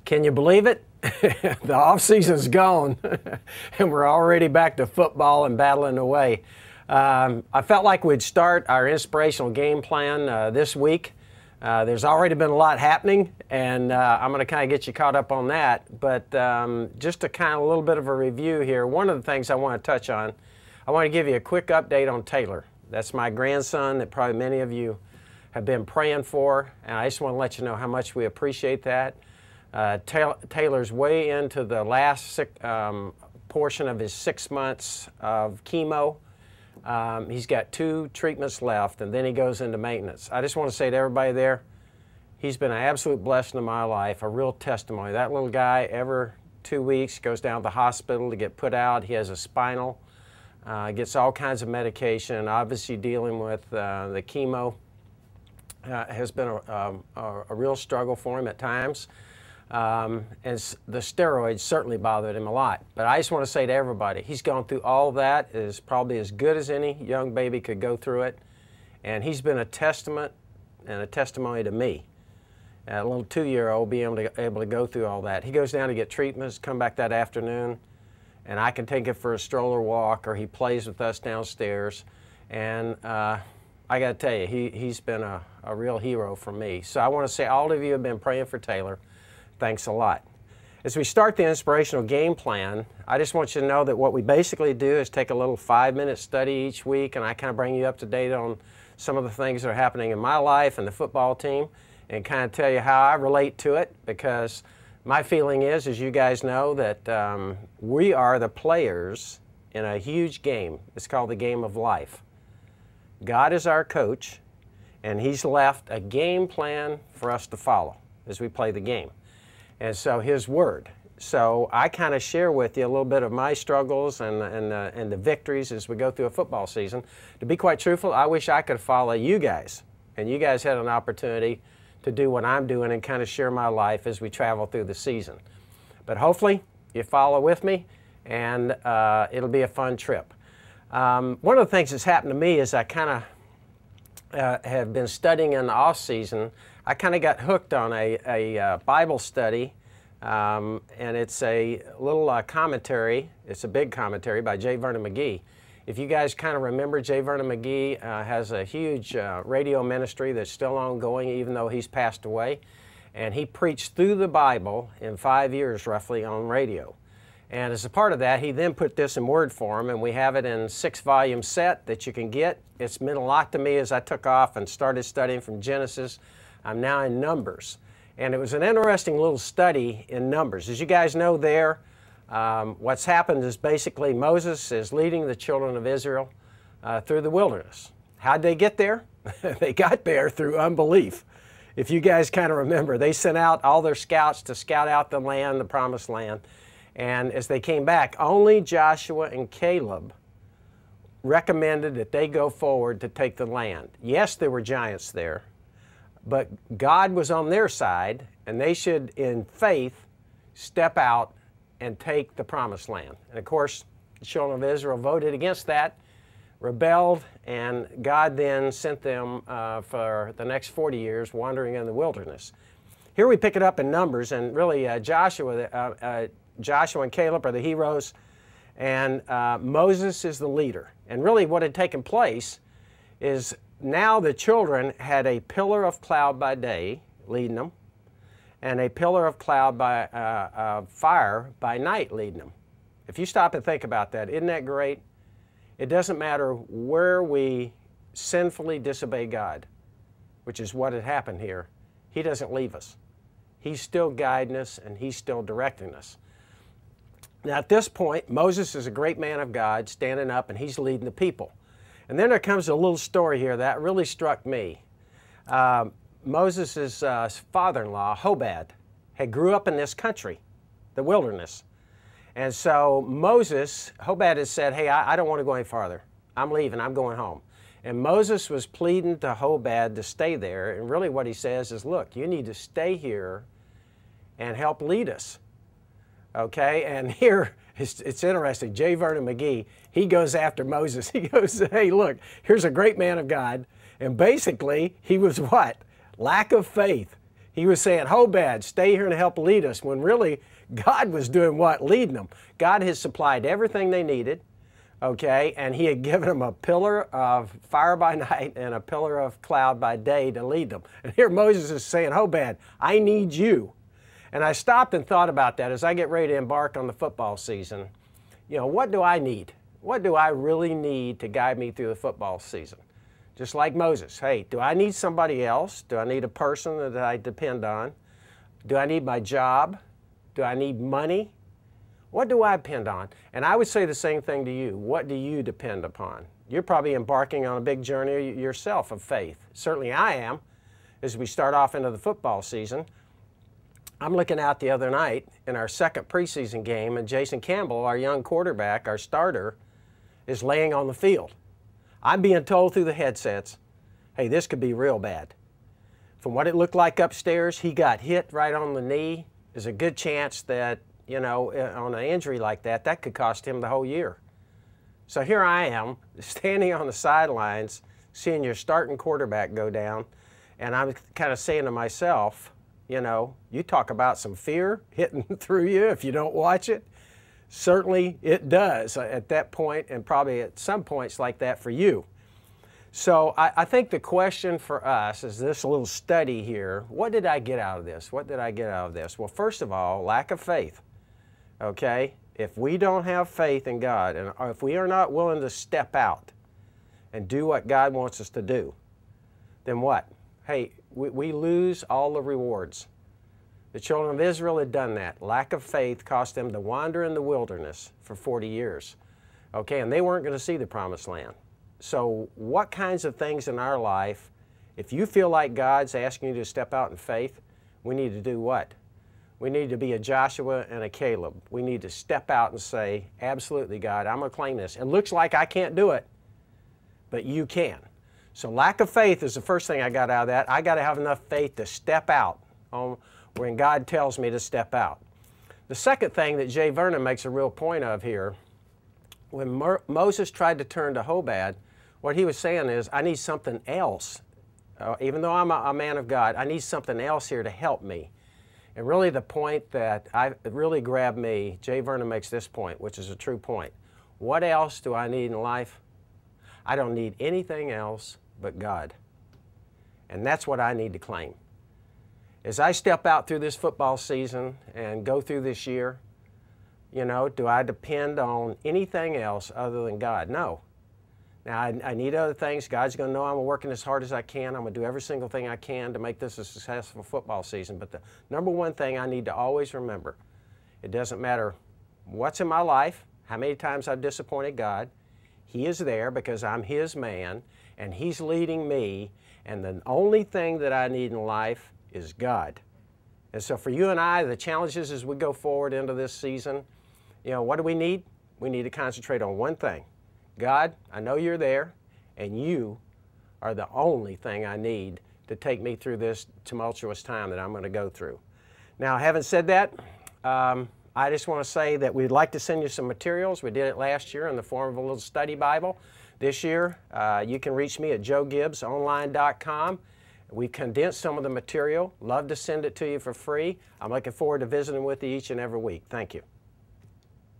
Can you believe it? The off season's gone and we're already back to football and battling away. I felt like we'd start our inspirational game plan this week. There's already been a lot happening, and I'm going to kind of get you caught up on that. But just a kind of a little bit of a review here. One of the things I want to touch on, I want to give you a quick update on Taylor. That's my grandson that probably many of you have been praying for, and I just want to let you know how much we appreciate that. Taylor's way into the last portion of his 6 months of chemo. He's got 2 treatments left, and then he goes into maintenance. I just want to say to everybody there, he's been an absolute blessing in my life, a real testimony. That little guy, every 2 weeks, goes down to the hospital to get put out. He has a spinal, gets all kinds of medication. Obviously dealing with the chemo has been a real struggle for him at times. And the steroids certainly bothered him a lot. But I just want to say to everybody, he's gone through all that. It is probably as good as any young baby could go through it. And he's been a testament and a testimony to me. A little 2-year-old being able to go through all that. He goes down to get treatments, come back that afternoon, and I can take him for a stroller walk, or he plays with us downstairs. And I got to tell you, he's been a real hero for me. So I want to say all of you have been praying for Taylor. Thanks a lot. As we start the inspirational game plan, I just want you to know that what we basically do is take a little 5-minute study each week, and I kind of bring you up to date on some of the things that are happening in my life and the football team, and kind of tell you how I relate to it, because my feeling is, as you guys know, that we are the players in a huge game. It's called the game of life. God is our coach, and He's left a game plan for us to follow as we play the game. And so His Word. So I kind of share with you a little bit of my struggles and the victories as we go through a football season. To be quite truthful, I wish I could follow you guys, and you guys had an opportunity to do what I'm doing and kind of share my life as we travel through the season. But hopefully you follow with me, and it'll be a fun trip. One of the things that's happened to me is I kind of have been studying in the off season. I kind of got hooked on a Bible study, and it's a little commentary. It's a big commentary by J. Vernon McGee. If you guys kind of remember, J. Vernon McGee has a huge radio ministry that's still ongoing, even though he's passed away. And he preached through the Bible in 5 years, roughly, on radio. And as a part of that, he then put this in word form, and we have it in a 6-volume set that you can get. It's meant a lot to me as I took off and started studying from Genesis. I'm now in Numbers. And it was an interesting little study in Numbers. As you guys know there, what's happened is basically Moses is leading the children of Israel through the wilderness. How'd they get there? They got there through unbelief. If you guys kind of remember, they sent out all their scouts to scout out the land, the promised land. And as they came back, only Joshua and Caleb recommended that they go forward to take the land. Yes, there were giants there, but God was on their side, and they should, in faith, step out and take the promised land. And of course, the children of Israel voted against that, rebelled, and God then sent them for the next 40 years wandering in the wilderness. Here we pick it up in Numbers, and really Joshua and Caleb are the heroes, and Moses is the leader. And really what had taken place is now the children had a pillar of cloud by day leading them, and a pillar of cloud by fire by night leading them. If you stop and think about that, isn't that great? It doesn't matter where we sinfully disobey God, which is what had happened here. He doesn't leave us. He's still guiding us, and He's still directing us. Now at this point, Moses is a great man of God standing up, and he's leading the people. And then there comes a little story here that really struck me. Moses' father-in-law, Hobad, had grew up in this country, the wilderness. And so Hobad had said, hey, I don't want to go any farther. I'm leaving, I'm going home. And Moses was pleading to Hobad to stay there. And really what he says is, look, you need to stay here and help lead us. Okay, and here it's interesting. J. Vernon McGee, he goes after Moses. He goes, hey, look, here's a great man of God. And basically, he was what? Lack of faith. He was saying, Hobad, stay here and help lead us, when really God was doing what? Leading them. God has supplied everything they needed, okay, and he had given them a pillar of fire by night and a pillar of cloud by day to lead them. And here Moses is saying, Hobad, I need you. And I stopped and thought about that as I get ready to embark on the football season. You know, what do I need? What do I really need to guide me through the football season? Just like Moses, hey, do I need somebody else? Do I need a person that I depend on? Do I need my job? Do I need money? What do I depend on? And I would say the same thing to you. What do you depend upon? You're probably embarking on a big journey yourself of faith. Certainly I am, as we start off into the football season. I'm looking out the other night in our second preseason game, and Jason Campbell, our young quarterback, our starter, is laying on the field. I'm being told through the headsets, hey, this could be real bad. From what it looked like upstairs, he got hit right on the knee. There's a good chance that, you know, on an injury like that, that could cost him the whole year. So here I am, standing on the sidelines, seeing your starting quarterback go down, and I'm kind of saying to myself, you know, you talk about some fear hitting through you if you don't watch it. Certainly it does at that point, and probably at some points like that for you. So I think the question for us is this little study here. What did I get out of this? What did I get out of this? Well, first of all, lack of faith. Okay? If we don't have faith in God, and if we are not willing to step out and do what God wants us to do, then what? Hey, we lose all the rewards. The children of Israel had done that. Lack of faith cost them to wander in the wilderness for 40 years. Okay, and they weren't going to see the promised land. So what kinds of things in our life, if you feel like God's asking you to step out in faith, we need to do what? We need to be a Joshua and a Caleb. We need to step out and say, absolutely, God, I'm going to claim this. It looks like I can't do it, but you can. So lack of faith is the first thing I got out of that. I got to have enough faith to step out when God tells me to step out. The second thing that Jay Vernon makes a real point of here, when Moses tried to turn to Hobad, what he was saying is, I need something else. Even though I'm a man of God, I need something else here to help me. And really the point that really grabbed me, Jay Vernon makes this point, which is a true point. What else do I need in life? I don't need anything else but God. And that's what I need to claim. As I step out through this football season and go through this year, you know, do I depend on anything else other than God? No. Now, I need other things. God's going to know I'm working as hard as I can. I'm going to do every single thing I can to make this a successful football season. But the number one thing I need to always remember, it doesn't matter what's in my life, how many times I've disappointed God, He is there because I'm His man, and He's leading me, and the only thing that I need in life is God. And so for you and I, the challenges as we go forward into this season, you know, what do we need? We need to concentrate on one thing. God, I know you're there, and you are the only thing I need to take me through this tumultuous time that I'm going to go through. Now, having said that, I just want to say that we'd like to send you some materials. We did it last year in the form of a little study Bible. This year, you can reach me at joegibbsonline.com. We've condensed some of the material. Love to send it to you for free. I'm looking forward to visiting with you each and every week. Thank you.